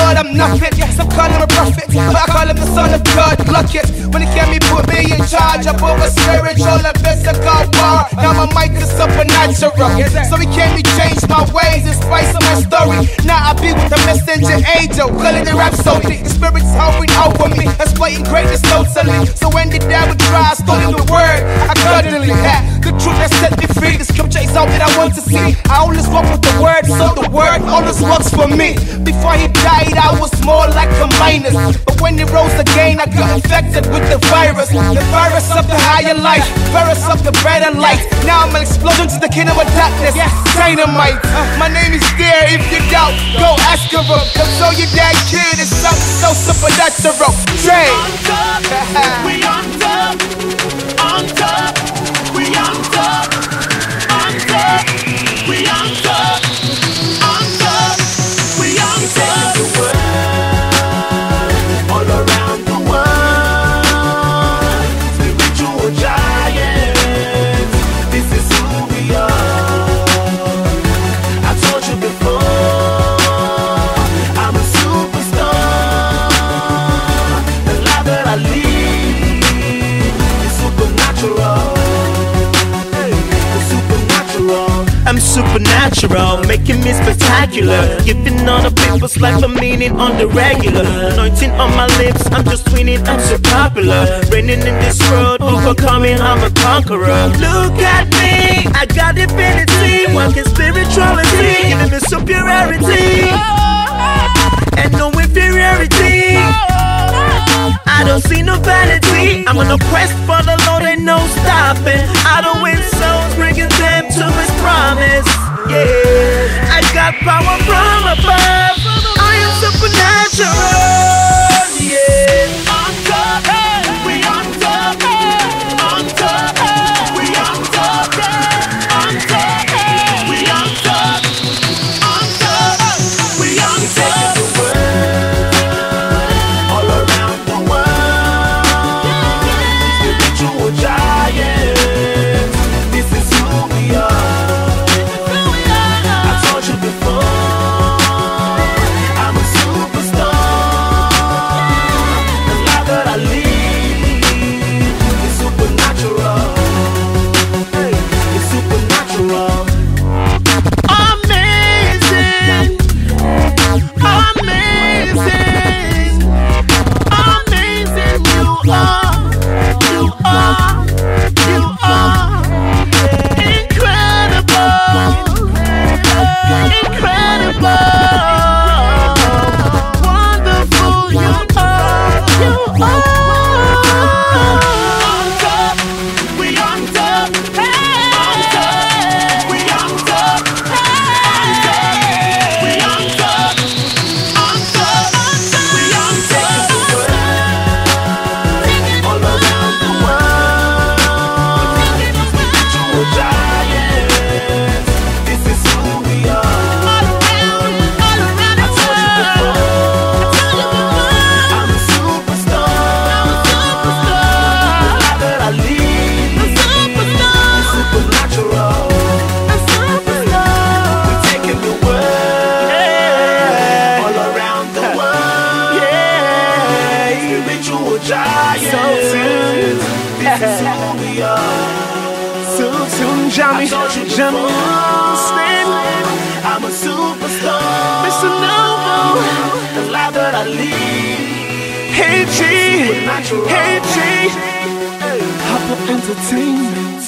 Lord, I'm nothing. Some call him a prophet, but I call him the son of God. Luck it. When he came, he put me in charge. I'm over spiritual and physical war. Now my mic is supernatural. So he came, he changed my ways, in spite of my story. Now I be with the messenger angel, calling the rhapsody. The spirit's hovering over me, exploiting greatness totally. So when the devil tries, stolen the word, I cuddle it. The truth that set me free, the scripture is all that I want to see. I always walk with the word, so the word always works for me. Before he died, I was more like a minus, but when he rose again, I got infected with the virus of the higher life, virus of the better light. Now I'm an explosion to the kingdom of darkness, dynamite. My name is there, if you doubt, go ask her. They'll show you that kid is something so supernatural. Trey. On top, we on top, on top, we on top, on top, we on top, on top, we on top. The world, all around the world, spiritual giants, this is who we are. I told you before, I'm a superstar. The life that I lead is supernatural. I'm supernatural, making me spectacular, giving all the people's life a meaning on the regular. Anointing on my lips, I'm just winning, I'm so popular. Reigning in this world, overcoming, I'm a conqueror. Look at me, I got infinity, walking spirituality, giving me superiority and no inferiority. I don't see no vanity, I'm on a quest for the Lord, ain't no stopping. I don't win souls, bringing them to his promise. Yeah, I got power from above, I am supernatural. Yeah, on top, we on top, on top, we on top, on top, we on top, on top, we on top. All around the world, spiritual giants, this is who we are. I told you before, I'm a superstar. The life that I lead is supernatural. It's supernatural. Amazing, amazing, amazing. You are, you are, you are incredible, incredible, wonderful. You are, you are. On top, we on top, on top, we on top, on top, we on top, on top, we on top. All around the world, spiritual giants, this is who we are. I told you before, I'm a superstar. The life that I lead is supernatural. We're taking the world, all around the world. Spiritual giants, this is who we are. Jammy, I told you before, I'm a superstar. Mr. Novo. The life that I lead, Hey G, supernatural. hey G, Hopper Entertainment.